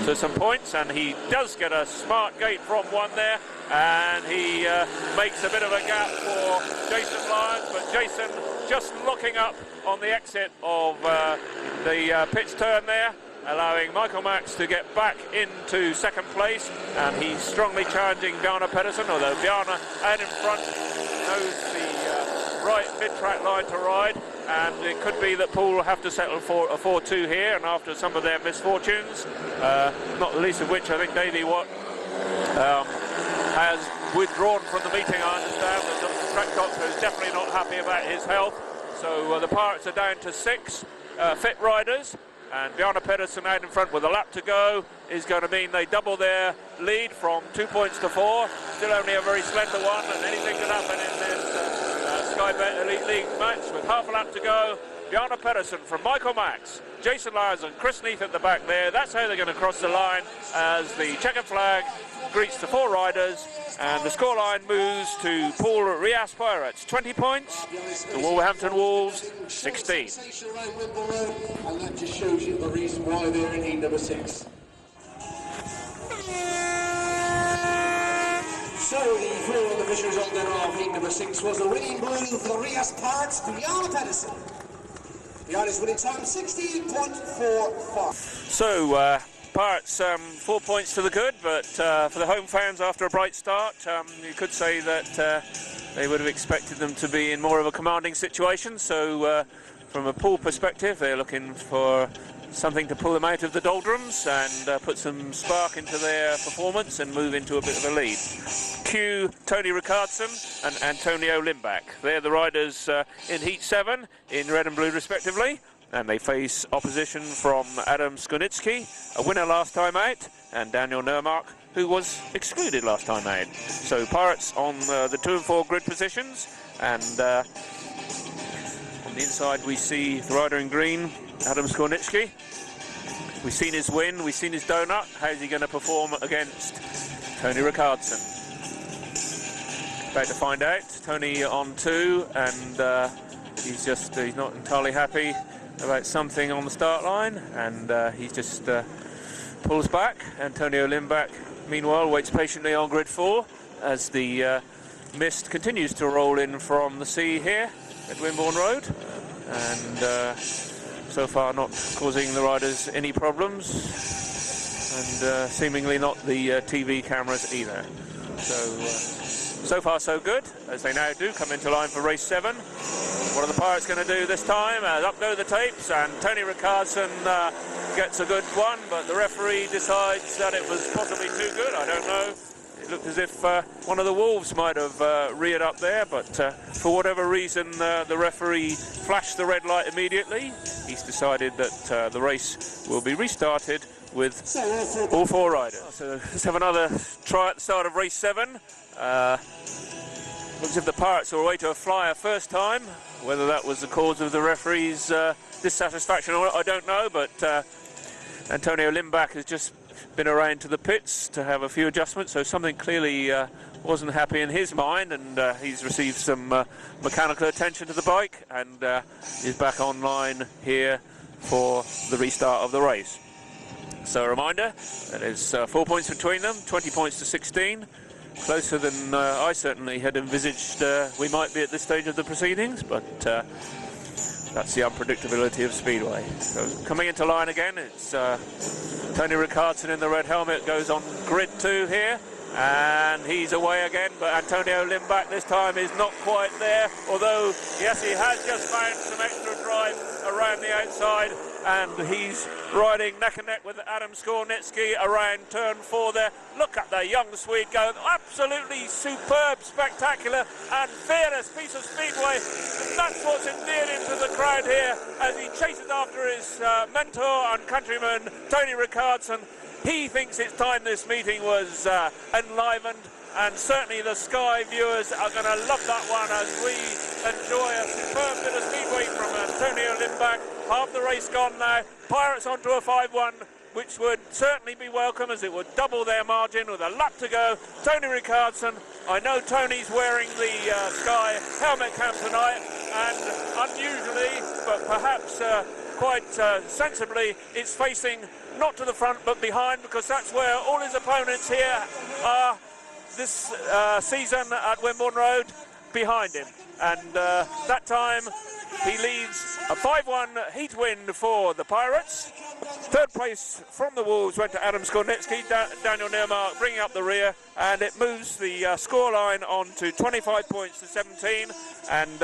to some points, and he does get a smart gate from 1 there, and he makes a bit of a gap for Jason Lyons, but Jason just locking up on the exit of the pit's turn there, allowing Mikael MAX to get back into second place, and he's strongly challenging Bjarne PEDERSEN, although Bjarne out in front knows the right mid-track line to ride. And it could be that Poole will have to settle for a 4-2 here, and after some of their misfortunes, not the least of which I think Davey WATT has withdrawn from the meeting, I understand. The track doctor is definitely not happy about his health. So the Pirates are down to 6 fit riders, and Bjarne PEDERSEN out in front with a lap to go is going to mean they double their lead from 2 points to 4. Still only a very slender one, and anything can happen in this Sky Bet Elite League match with half a lap to go. Bjarne PEDERSEN from Mikael MAX, Jason Lyons and Chris Neath at the back there. That's how they're going to cross the line as the checkered flag greets the 4 riders, and the scoreline moves to Poole Pirates 20 points, the Wolverhampton Wolves 16. And that just shows you the reason why they're in heat number 6. So the floor of the visual result then of heat number 6 was the winning blue for the Rias Pirates, Bjarne PEDERSEN. Bjarne is winning time 16.45. So Pirates 4 points to the good, but for the home fans after a bright start, you could say that they would have expected them to be in more of a commanding situation. So from a Poole perspective, they're looking for something to pull them out of the doldrums and put some spark into their performance and move into a bit of a lead. Cue Tony Rickardsson and Antonio Lindback. They're the riders in Heat 7 in red and blue respectively, and they face opposition from Adam Skornicki, a winner last time out, and Daniel Nermark, who was excluded last time out. So Pirates on the 2 and 4 grid positions, and on the inside we see the rider in green, Adam Skornicki. We've seen his win, we've seen his donut. How's he going to perform against Tony Rickardsson? About to find out. Tony on 2, and he's not entirely happy about something on the start line, and he just pulls back. Antonio Lindback, meanwhile, waits patiently on grid 4 as the mist continues to roll in from the sea here at Wimborne Road, and so far not causing the riders any problems, and seemingly not the TV cameras either. So far so good, as they now do come into line for race 7. What are the Pirates going to do this time? Up go the tapes, and Tony Rickardsson gets a good one, but the referee decides that it was possibly too good. I don't know. It looked as if one of the Wolves might have reared up there, but for whatever reason the referee flashed the red light immediately. He's decided that the race will be restarted with all 4 riders. So let's have another try at the start of race 7. Looks as if the Pirates were away to a flyer first time. Whether that was the cause of the referee's dissatisfaction or not, I don't know, but Antonio Lindback has just been around to the pits to have a few adjustments, so something clearly wasn't happy in his mind, and he's received some mechanical attention to the bike, and is back online here for the restart of the race. So a reminder, there's 4 points between them, 20 points to 16, closer than I certainly had envisaged we might be at this stage of the proceedings, but that's the unpredictability of Speedway. So coming into line again, it's Tony Rickardsson in the red helmet, goes on grid 2 here, and he's away again, but Antonio Lindback this time is not quite there, although yes, he has just found some extra drive around the outside, and he's riding neck and neck with Adam Skornicki around turn 4 there. Look at the young Swede go, absolutely superb, spectacular and fearless piece of speedway. That's what's endeared him to the crowd here as he chases after his mentor and countryman Tony Rickardsson. He thinks it's time this meeting was enlivened, and certainly the Sky viewers are going to love that one as we enjoy a superb bit of speedway from Antonio Lindback. Half the race gone now. Pirates onto a 5-1, which would certainly be welcome as it would double their margin with a lap to go. Tony Rickardsson, I know Tony's wearing the Sky helmet cam tonight, and unusually, but perhaps quite sensibly, it's facing not to the front but behind, because that's where all his opponents here are this season at Wimborne Road, behind him. And that time he leads a 5-1 heat win for the Pirates. Third place from the Wolves went to Adam Skornicki, Daniel Nermark bringing up the rear, and it moves the scoreline on to 25 points to 17. And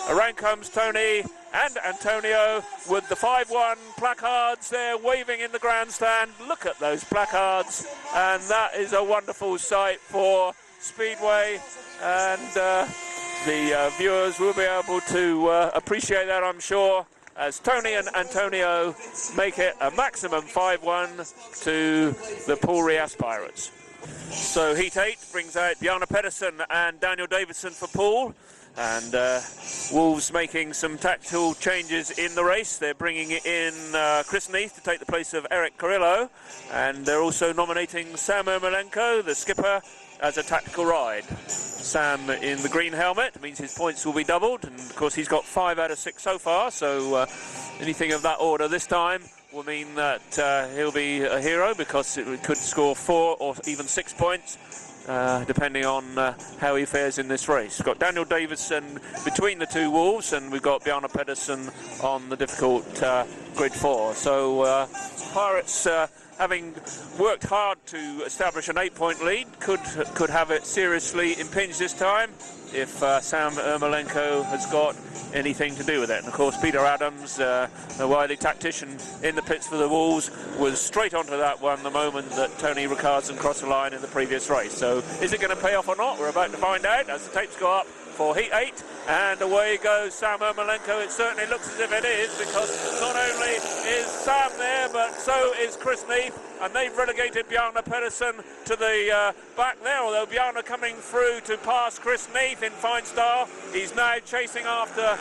around comes Tony and Antonio with the 5-1 placards there waving in the grandstand. Look at those placards, and that is a wonderful sight for Speedway, and the viewers will be able to appreciate that, I'm sure, as Tony and Antonio make it a maximum 5-1 to the Poole Pirates. So Heat 8 brings out Bjarne PEDERSEN and Daniel Davidsson for Poole, and Wolves making some tactical changes in the race. They're bringing in Chris NEATH to take the place of Eric CARRILLO, and they're also nominating Sam Ermolenko, the skipper, as a tactical ride. Sam in the green helmet means his points will be doubled, and of course he's got 5 out of 6 so far, so anything of that order this time will mean that he'll be a hero, because it could score 4 or even 6 points depending on how he fares in this race. We've got Daniel Davidsson between the two Wolves, and we've got Bjarne PEDERSEN on the difficult grid 4. So Pirates, having worked hard to establish an 8-point lead, could have it seriously impinged this time if Sam Ermolenko has got anything to do with it. And of course Peter Adams, the wily tactician in the pits for the Wolves, was straight onto that one the moment that Tony Rickardsson crossed the line in the previous race. So is it going to pay off or not? We're about to find out as the tapes go up for Heat 8, and away goes Sam Ermolenko. It certainly looks as if it is, because not only is Sam there, but so is Chris NEATH, and they've relegated Bjarne PEDERSEN to the back there, although Bjarne coming through to pass Chris NEATH in fine style. He's now chasing after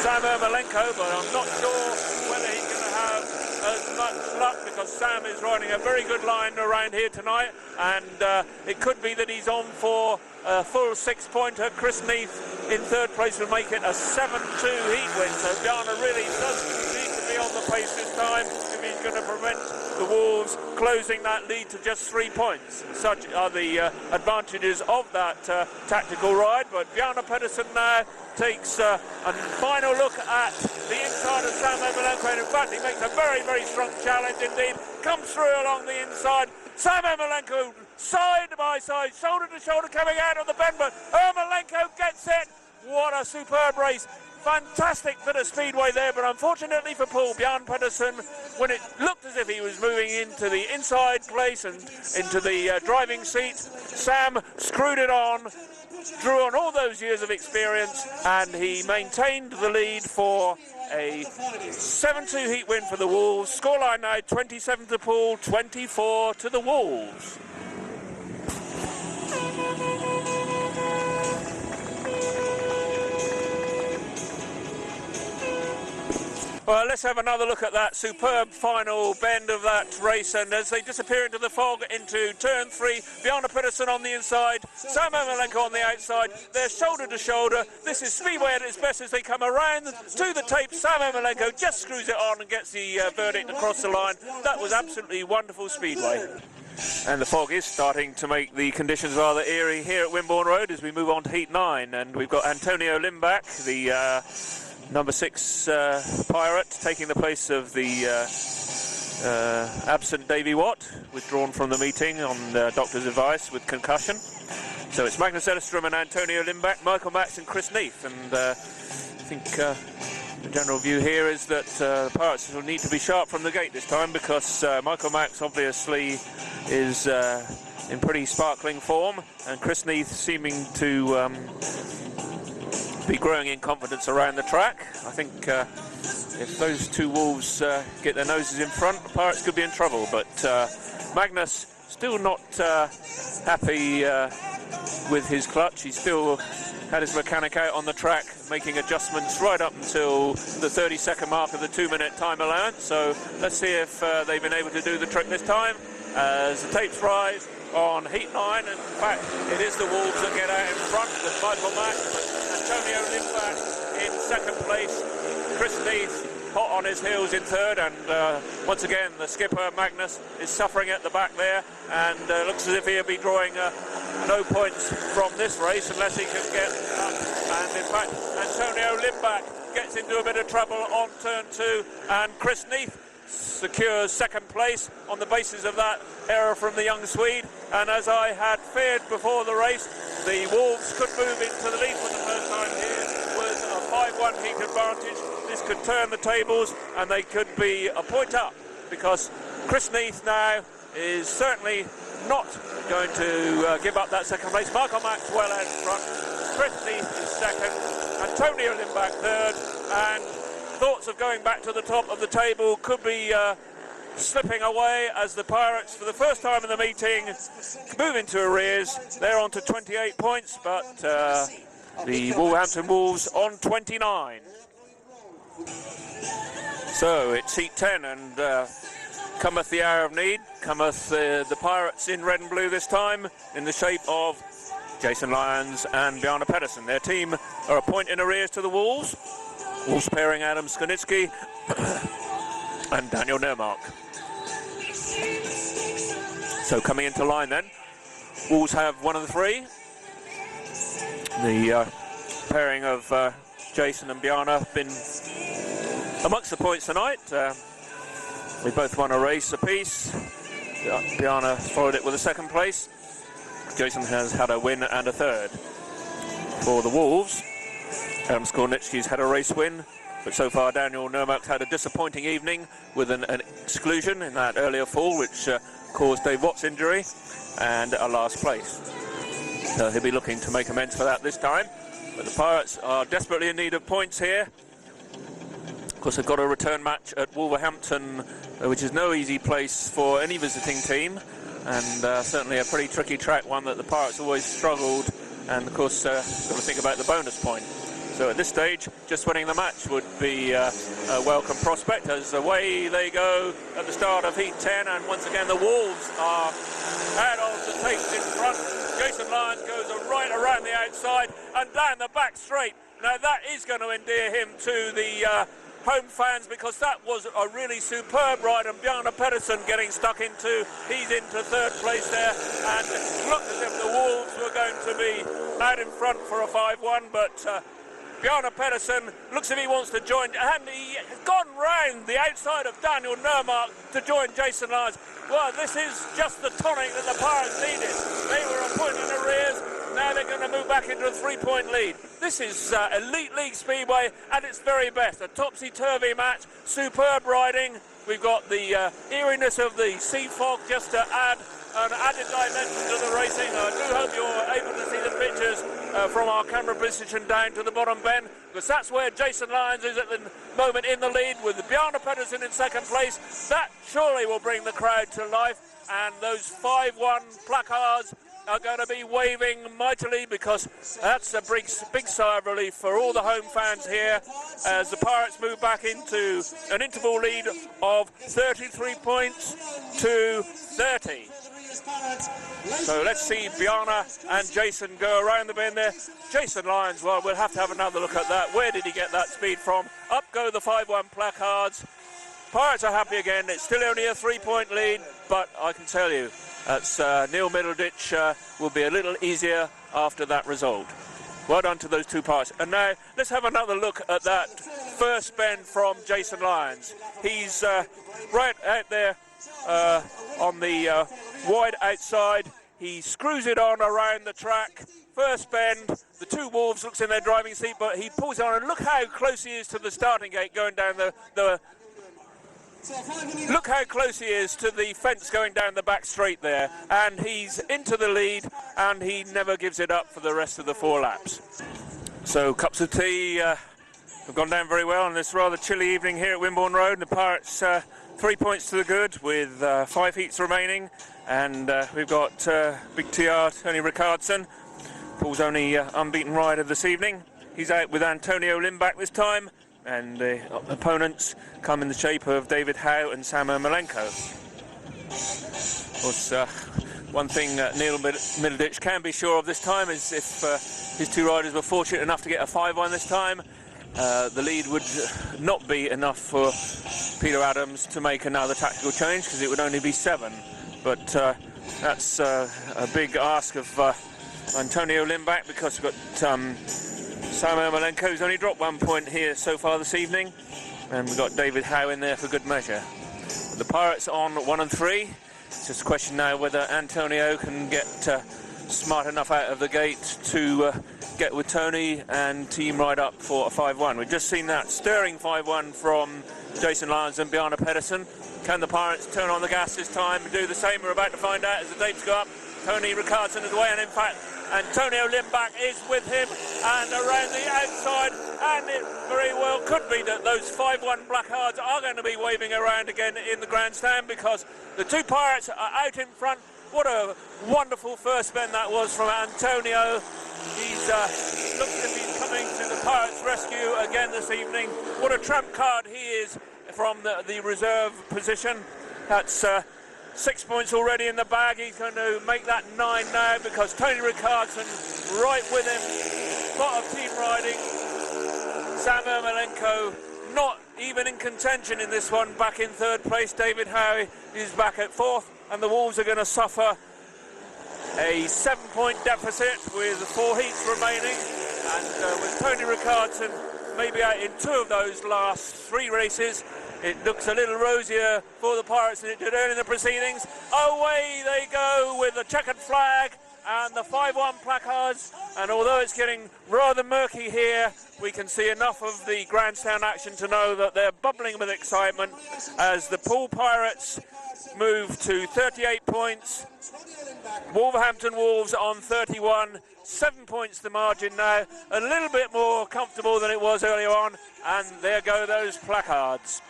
Sam Ermolenko, but I'm not sure whether he's going to have as much luck, because Sam is riding a very good line around here tonight, and it could be that he's on for a full 6-pointer. Chris NEATH in third place will make it a 7-2 heat win, so Bjarne really does need to be on the pace this time if he's going to prevent the Wolves closing that lead to just 3 points. Such are the advantages of that tactical ride. But Bjarne PEDERSEN now takes a final look at the inside of Sam Ermolenko, and in fact he makes a very, very strong challenge indeed. Comes through along the inside. Sam Ermolenko side by side, shoulder to shoulder, coming out of the bend, but Ermolenko gets it. What a superb race. Fantastic bit of speedway there, but unfortunately for Poole, Bjarne PEDERSEN, when it looked as if he was moving into the inside place and into the driving seat, Sam screwed it on, drew on all those years of experience, and he maintained the lead for a 7-2 heat win for the Wolves. Scoreline now 27 to Poole, 24 to the Wolves. Well, let's have another look at that superb final bend of that race, and as they disappear into the fog into turn 3, Bjarne PEDERSEN on the inside, Sam Ermolenko on the outside, they're shoulder to shoulder. This is Speedway at its best as they come around to the tape. Sam Ermolenko just screws it on and gets the verdict across the line. That was absolutely wonderful Speedway. And the fog is starting to make the conditions rather eerie here at Wimborne Road as we move on to Heat 9, and we've got Antonio Lindback, the number 6 Pirate, taking the place of the absent Davey WATT, withdrawn from the meeting on doctor's advice with concussion. So it's Magnus ZETTERSTROM and Antonio Lindback, Mikael MAX and Chris Neath, and I think the general view here is that the Pirates will need to be sharp from the gate this time, because Mikael MAX obviously is in pretty sparkling form, and Chris Neath seeming to be growing in confidence around the track. I think if those two Wolves get their noses in front, the Pirates could be in trouble, but Magnus still not happy with his clutch. He still had his mechanic out on the track making adjustments right up until the 30-second mark of the 2-minute time allowance, so let's see if they've been able to do the trick this time as the tapes rise on Heat 9, and in fact it is the Wolves that get out in front with Mikael MAX, Antonio Lindback in second place, Chris Neath hot on his heels in third, and once again the skipper Magnus is suffering at the back there, and looks as if he'll be drawing no points from this race unless he can get up, and in fact Antonio Lindback gets into a bit of trouble on turn 2, and Chris Neath secures second place on the basis of that error from the young Swede. And as I had feared before the race, the Wolves could move into the lead for the first time here with a 5-1 heat advantage. This could turn the tables and they could be a point up, because Chris Neath now is certainly not going to give up that second place. Mikael MAX well out in front, Chris Neath is second, Antonio Lindback third, and thoughts of going back to the top of the table could be slipping away as the Pirates, for the first time in the meeting, move into arrears. They're on to 28 points, but the Wolverhampton Wolves on 29. So it's Heat 10, and cometh the hour of need, cometh the Pirates in red and blue this time, in the shape of Jason Lyons and Bjarne PEDERSEN. Their team are a point in arrears to the Wolves. Wolves pairing Adam Skornicki and Daniel Nermark. So coming into line then, Wolves have one of the three. The pairing of Jason and Bjarne have been amongst the points tonight. They both won a race apiece. Bjarne followed it with a second place. Jason has had a win and a third. For the Wolves, Skornicki's had a race win, but so far Daniel Nermark's had a disappointing evening with an exclusion in that earlier fall, which caused Dave Watt's injury, and a last place. So he'll be looking to make amends for that this time. But the Pirates are desperately in need of points here. Of course, they've got a return match at Wolverhampton, which is no easy place for any visiting team, and certainly a pretty tricky track, one that the Pirates always struggled, and of course got to think about the bonus point. So at this stage, just winning the match would be a welcome prospect, as away they go at the start of Heat 10, and once again the Wolves are out of the tapes in front. Jason Lyons goes right around the outside and down the back straight. Now that is going to endear him to the home fans, because that was a really superb ride, and Bjarne PEDERSEN getting stuck into, he's into third place there, and it looked as if the Wolves were going to be out in front for a 5-1, but Bjarne PEDERSEN looks as if he wants to join, and he has gone round the outside of Daniel Nermark to join Jason Lyons. Well, this is just the tonic that the Pirates needed. They were a point in arrears, now they're going to move back into a 3-point lead. This is Elite League Speedway at its very best, a topsy-turvy match, superb riding. We've got the eeriness of the sea fog just to add an added dimension to the racing. I do hope you're able to see the pictures from our camera position down to the bottom bend, because that's where Jason Lyons is at the moment in the lead, with Bjarne PEDERSEN in second place. That surely will bring the crowd to life, and those 5-1 placards are going to be waving mightily, because that's a big sigh of relief for all the home fans here as the Pirates move back into an interval lead of 33 points to 30. So let's see Bjarne and Jason go around the bend there. Jason Lyons, well, we'll have to have another look at that. Where did he get that speed from? Up go the 5-1 placards. Pirates are happy again. It's still only a 3-point lead, but I can tell you that's Neil Middleditch will be a little easier after that result. Well done to those two Pirates. And now let's have another look at that first bend from Jason Lyons. He's right out there on the wide outside. He screws it on around the track. First bend, the two Wolves looks in their driving seat, but he pulls it on, and look how close he is to the starting gate going down the look how close he is to the fence going down the back straight there, and he's into the lead, and he never gives it up for the rest of the 4 laps. So cups of tea have gone down very well on this rather chilly evening here at Wimborne Road. The Pirates 3 points to the good with 5 heats remaining, and we've got big TR Tony Rickardsson, Poole's only unbeaten rider this evening. He's out with Antonio Lindback this time, and the opponents come in the shape of David HOWE and Sam Ermolenko. Of course, one thing Neil Middleditch can be sure of this time is if his two riders were fortunate enough to get a 5-1 this time, the lead would not be enough for Peter Adams to make another tactical change, because it would only be 7. But that's a big ask of Antonio Lindback, because we've got Sam Ermolenko, who's only dropped 1 point here so far this evening, and we've got David HOWE in there for good measure. The Pirates on 1 and 3. It's just a question now whether Antonio can get smart enough out of the gate to get with Tony and team right up for a 5-1. We've just seen that stirring 5-1 from Jason Lyons and Bjarne PEDERSEN. Can the Pirates turn on the gas this time and do the same? We're about to find out as the dates go up. Tony Rickardsson is away, and in fact Antonio Lindback is with him and around the outside, and it very well could be that those 5-1 placards are going to be waving around again in the grandstand, because the two Pirates are out in front. What a wonderful first bend that was from Antonio. He's looks as if he's coming to the Pirates' rescue again this evening. What a trump card he is from the reserve position. That's 6 points already in the bag. He's going to make that 9 now, because Tony Rickardsson right with him. Lot of team riding. Sam Ermolenko not even in contention in this one, back in 3rd place. David HOWE is back at 4th, and the Wolves are going to suffer a 7-point deficit with 4 heats remaining, and with Tony Rickardsson maybe out in 2 of those last 3 races, it looks a little rosier for the Pirates than it did early in the proceedings. Away they go with the checkered flag and the 5-1 placards, and although it's getting rather murky here, we can see enough of the grandstand action to know that they're bubbling with excitement as the Poole Pirates move to 38 points. Wolverhampton Wolves on 31, 7 points the margin now, a little bit more comfortable than it was earlier on, and there go those placards.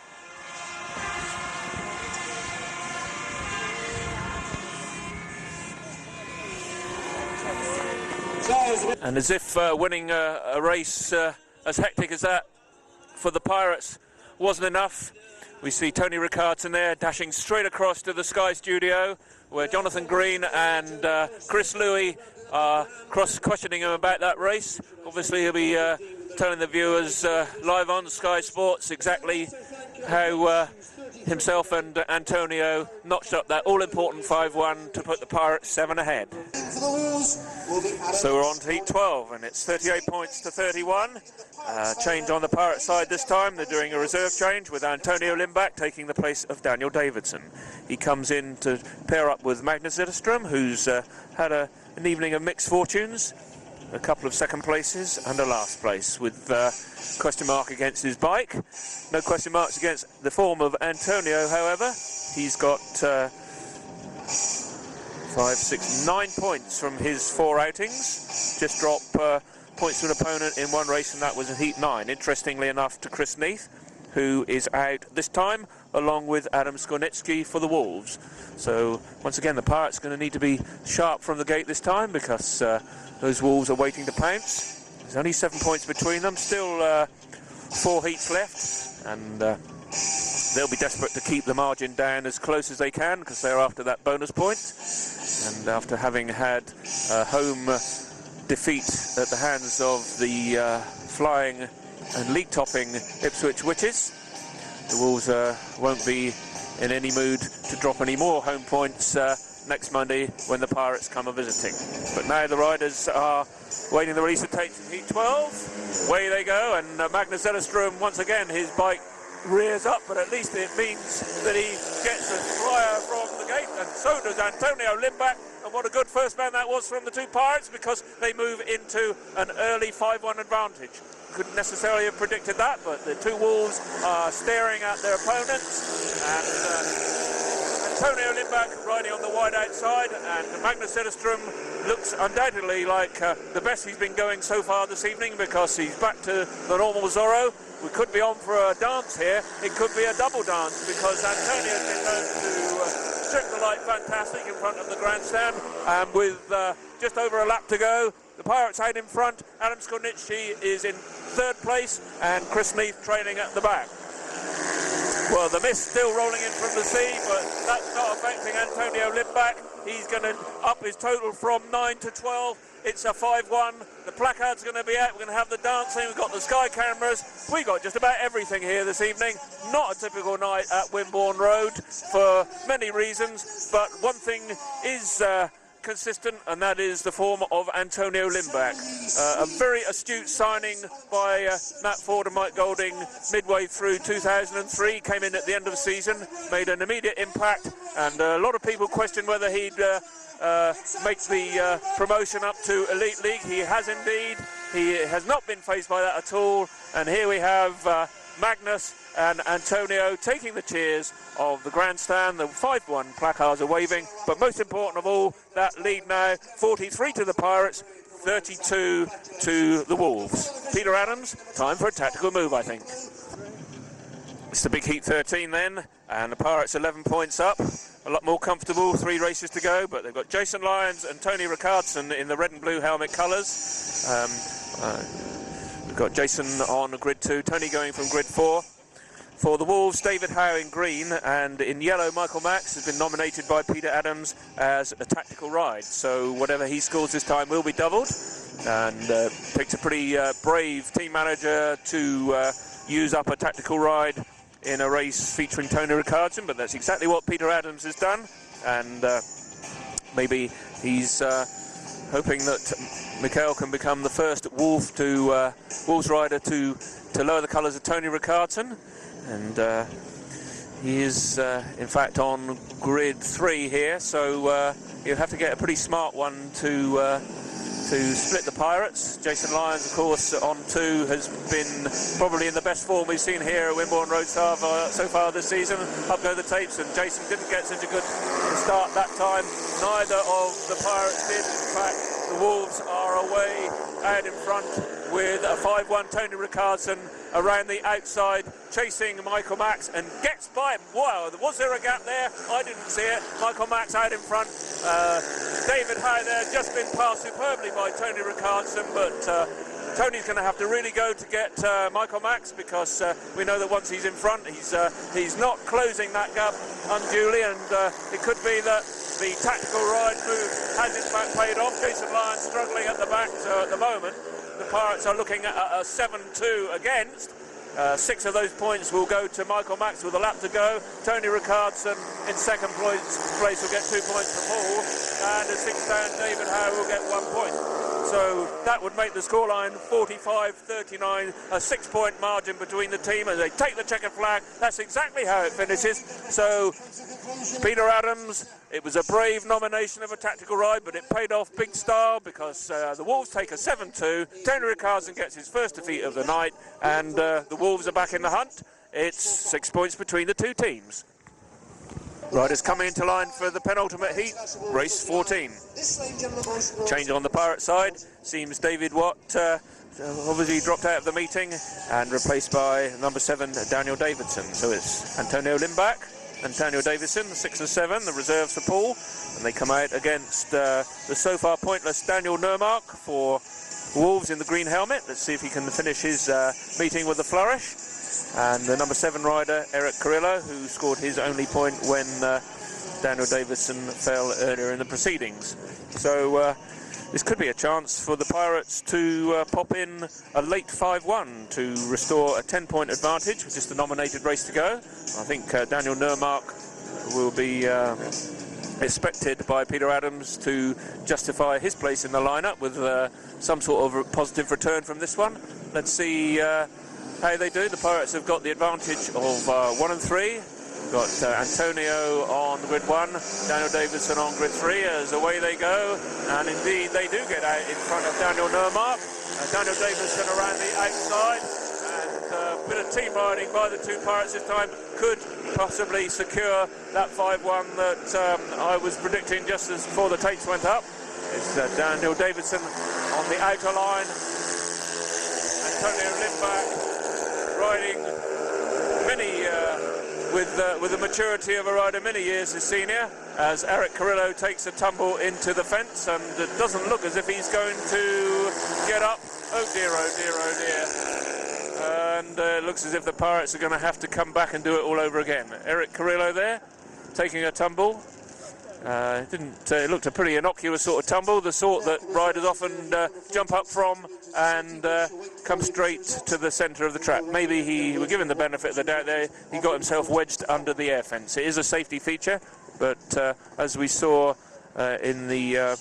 And as if winning a race as hectic as that for the Pirates wasn't enough, we see Tony Rickardsson there dashing straight across to the Sky Studio, where Jonathan Green and Chris Leahy are questioning him about that race. Obviously he'll be telling the viewers live on Sky Sports exactly how himself and Antonio notched up that all-important 5-1 to put the Pirates 7 ahead. So we're on to heat 12, and it's 38 points to 31. Change on the Pirate side this time. They're doing a reserve change with Antonio Lindback taking the place of Daniel Davidsson. He comes in to pair up with Magnus ZETTERSTROM, who's had an evening of mixed fortunes. A couple of second places and a last place, with question mark against his bike. No question marks against the form of Antonio, however. He's got 5, 6, 9 points from his 4 outings. Just dropped points to an opponent in one race, and that was in heat 9. Interestingly enough, to Chris Neath, who is out this time, along with Adam Skornicki for the Wolves. So once again, the Pirates are going to need to be sharp from the gate this time, because those Wolves are waiting to pounce. There's only 7 points between them, still 4 heats left, and they'll be desperate to keep the margin down as close as they can, because they're after that bonus point. And after having had a home defeat at the hands of the flying and league-topping Ipswich Witches, the Wolves won't be in any mood to drop any more home points next Monday when the Pirates come a-visiting. But now the riders are waiting the release of tapes in Heat 12. Away they go, and Magnus ZETTERSTROM, once again, his bike rears up, but at least it means that he gets a flyer from the gate, and so does Antonio Lindback. And what a good first man that was from the two Pirates, because they move into an early 5-1 advantage. Couldn't necessarily have predicted that, but the two Wolves are staring at their opponents, and Antonio Lindback riding on the wide outside, and Magnus ZETTERSTROM looks undoubtedly like the best he's been going so far this evening, because he's back to the normal Zorro. We could be on for a dance here. It could be a double dance, because Antonio's been known to strip the light fantastic in front of the grandstand, and with just over a lap to go, the Pirates out in front. Adam Skornicki is in third place, and Chris NEATH trailing at the back. Well, the mist still rolling in from the sea, but that's not affecting Antonio Lindback. He's going to up his total from 9 to 12. It's a 5-1. The placard's going to be out. We're going to have the dancing. We've got the sky cameras. We've got just about everything here this evening. Not a typical night at Wimborne Road for many reasons, but one thing is consistent, and that is the form of Antonio Lindback. A very astute signing by Matt Ford and Mike Golding midway through 2003. Came in at the end of the season, made an immediate impact, and a lot of people questioned whether he'd make the promotion up to Elite League. He has indeed. He has not been faced by that at all, and here we have Magnus and Antonio taking the cheers of the grandstand. The 5-1 placards are waving, but most important of all, that lead now, 43 to the Pirates, 32 to the Wolves. Peter Adams, time for a tactical move, I think. It's the big Heat 13 then, and the Pirates 11 points up. A lot more comfortable, 3 races to go, but they've got Jason Lyons and Tony Rickardsson in the red and blue helmet colours. We've got Jason on grid 2, Tony going from grid 4. For the Wolves, David Howe in green, and in yellow, Mikael MAX has been nominated by Peter Adams as a tactical ride. So whatever he scores this time will be doubled, and picked a pretty brave team manager to use up a tactical ride in a race featuring Tony Rickardsson, but that's exactly what Peter Adams has done, and maybe he's hoping that Mikael can become the first Wolves rider to lower the colours of Tony Rickardsson, and he is in fact on grid 3 here, so he'll have to get a pretty smart one to split the Pirates. Jason Lyons, of course, on 2 has been probably in the best form we've seen here at Wimborne Road so far this season. Up go the tapes, and Jason didn't get such a good start that time. Neither of the Pirates did. In fact, the Wolves are away out in front with a 5-1 Tony Rickardsson around the outside, chasing Mikael MAX, and gets by him. Wow, was there a gap there? I didn't see it. Mikael MAX out in front. David Howe there, just been passed superbly by Tony Rickardsson, but Tony's going to have to really go to get Mikael MAX, because we know that once he's in front, he's not closing that gap unduly, and it could be that the tactical ride move has in fact paid off. Jason Lyons struggling at the back, so at the moment the Pirates are looking at a 7-2 against. 6 of those points will go to Mikael MAX with a lap to go. Tony Rickardsson in second place will get 2 points for Poole, and a 6th down David Howe will get 1 point. So that would make the scoreline 45-39, a 6-point margin between the team as they take the checkered flag. That's exactly how it finishes. So Peter Adams, it was a brave nomination of a tactical ride, but it paid off big style, because the Wolves take a 7-2. Tony Rickardsson gets his first defeat of the night, and the Wolves are back in the hunt. It's 6 points between the two teams. Riders coming into line for the penultimate heat, race 14. Change on the Pirate side. Seems David Watt obviously dropped out of the meeting and replaced by number 7, Daniel Davidsson. So it's Antonio Lindback, Antonio Davidsson, 6 and 7, the reserves for Poole, and they come out against the so far pointless Daniel Nermark for Wolves in the green helmet. Let's see if he can finish his meeting with a flourish. And the number 7 rider, CARRILLO, who scored his only point when Daniel Davidsson fell earlier in the proceedings. So this could be a chance for the Pirates to pop in a late 5-1 to restore a 10-point advantage with just the nominated race to go. I think Daniel Nermark will be expected by Peter Adams to justify his place in the lineup with some sort of positive return from this one. Let's see how they do. The Pirates have got the advantage of 1 and 3. Got Antonio on grid 1, Daniel Davidsson on grid 3 as away they go, and indeed they do get out in front of Daniel Nermark. Daniel Davidsson around the outside, and a bit of team riding by the two Pirates this time could possibly secure that 5-1 that I was predicting just as before the tapes went up. It's Daniel Davidsson on the outer line, Antonio Lindback riding many with the maturity of a rider many years his senior, as CARRILLO takes a tumble into the fence, and it doesn't look as if he's going to get up. Oh dear, oh dear, oh dear. And it looks as if the Pirates are going to have to come back and do it all over again. CARRILLO there, taking a tumble. It looked a pretty innocuous sort of tumble, the sort that riders often jump up from and come straight to the centre of the track. Maybe he was given the benefit of the doubt there, he got himself wedged under the air fence. It is a safety feature, but as we saw in the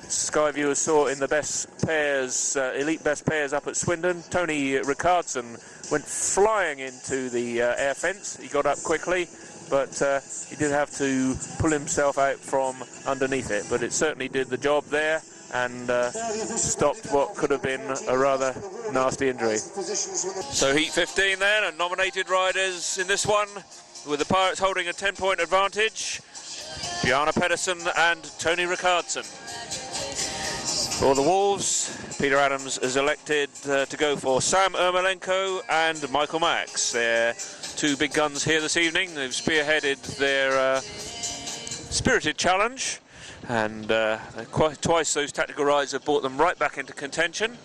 Sky Viewers saw in the best pairs, elite best pairs up at Swindon, Tony Rickardsson went flying into the air fence. He got up quickly, but he did have to pull himself out from underneath it, but it certainly did the job there and stopped what could have been a rather nasty injury. So heat 15 then, and nominated riders in this one, with the Pirates holding a 10-point advantage, Bjarne PEDERSEN and Tony Rickardsson. For the Wolves, Peter Adams has elected to go for Sam Ermolenko and Mikael MAX. They're two big guns here this evening. They've spearheaded their spirited challenge, and twice those tactical rides have brought them right back into contention.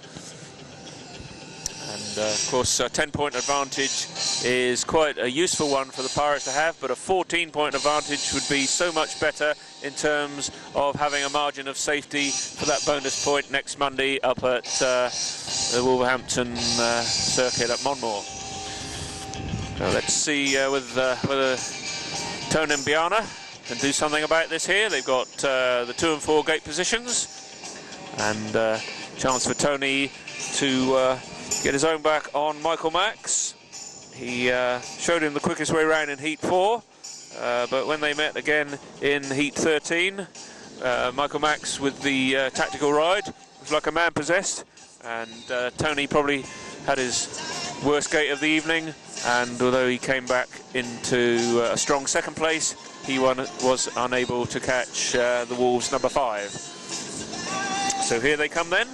And of course, a 10-point advantage is quite a useful one for the Pirates to have, but a 14-point advantage would be so much better in terms of having a margin of safety for that bonus point next Monday up at the Wolverhampton circuit at Monmore. So let's see whether Tony and Bjarne can do something about this here. They've got the 2 and 4 gate positions, and chance for Tony to get his own back on Mikael MAX. He showed him the quickest way around in Heat 4, but when they met again in Heat 13, Mikael MAX with the tactical ride was like a man possessed, and Tony probably had his worst gate of the evening, and although he came back into a strong second place, he was unable to catch the Wolves number 5. So here they come then.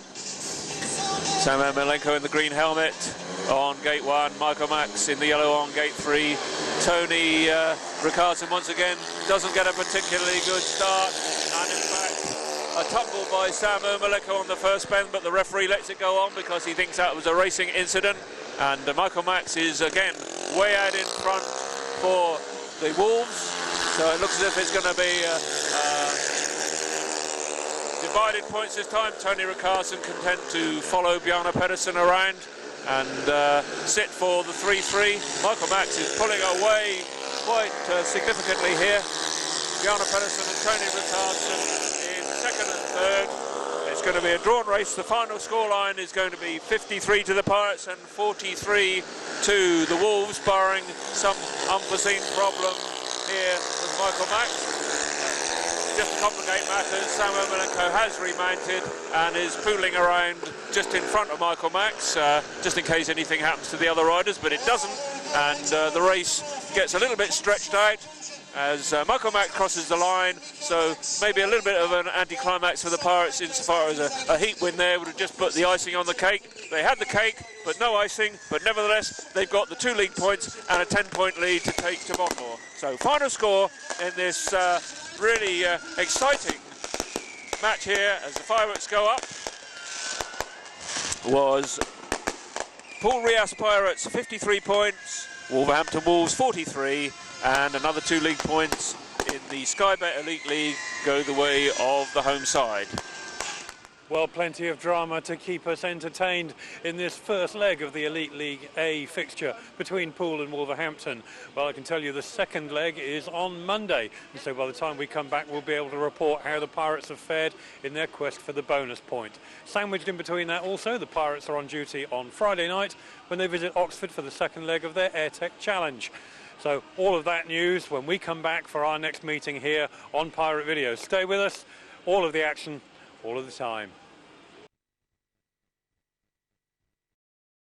Sam Ermolenko in the green helmet on gate 1, Mikael MAX in the yellow on gate 3. Tony Rickardsson once again doesn't get a particularly good start, and in fact a tumble by Sam Ermolenko on the first bend, but the referee lets it go on because he thinks that was a racing incident, and Mikael MAX is again way out in front for the Wolves. So it looks as if it's going to be divided points this time. Tony Rickardsson content to follow Bjarne PEDERSEN around and sit for the 3-3. Mikael MAX is pulling away quite significantly here. Bjarne PEDERSEN and Tony Rickardsson in second and third. It's going to be a drawn race. The final scoreline is going to be 53 to the Pirates and 43 to the Wolves, barring some unforeseen problem here with Mikael MAX. Just to complicate matters, Sam Ermolenko has remounted and is pooling around just in front of Mikael MAX, just in case anything happens to the other riders, but it doesn't, and the race gets a little bit stretched out, as Mikael MAX crosses the line, so maybe a little bit of an anticlimax for the Pirates insofar as a heat win there would have just put the icing on the cake. They had the cake, but no icing, but nevertheless they've got the 2 league points and a 10-point lead to take to Botmore. So final score in this really exciting match here as the Pirates go up was Poole Pirates 53 points, Wolverhampton Wolves 43, and another 2 league points in the Sky Bet Elite League go the way of the home side. Well, plenty of drama to keep us entertained in this first leg of the Elite League A fixture between Poole and Wolverhampton. Well, I can tell you the second leg is on Monday, and so by the time we come back we'll be able to report how the Pirates have fared in their quest for the bonus point. Sandwiched in between that also, the Pirates are on duty on Friday night when they visit Oxford for the second leg of their AirTech Challenge. So all of that news when we come back for our next meeting here on Pirate Video. Stay with us, all of the action, all of the time.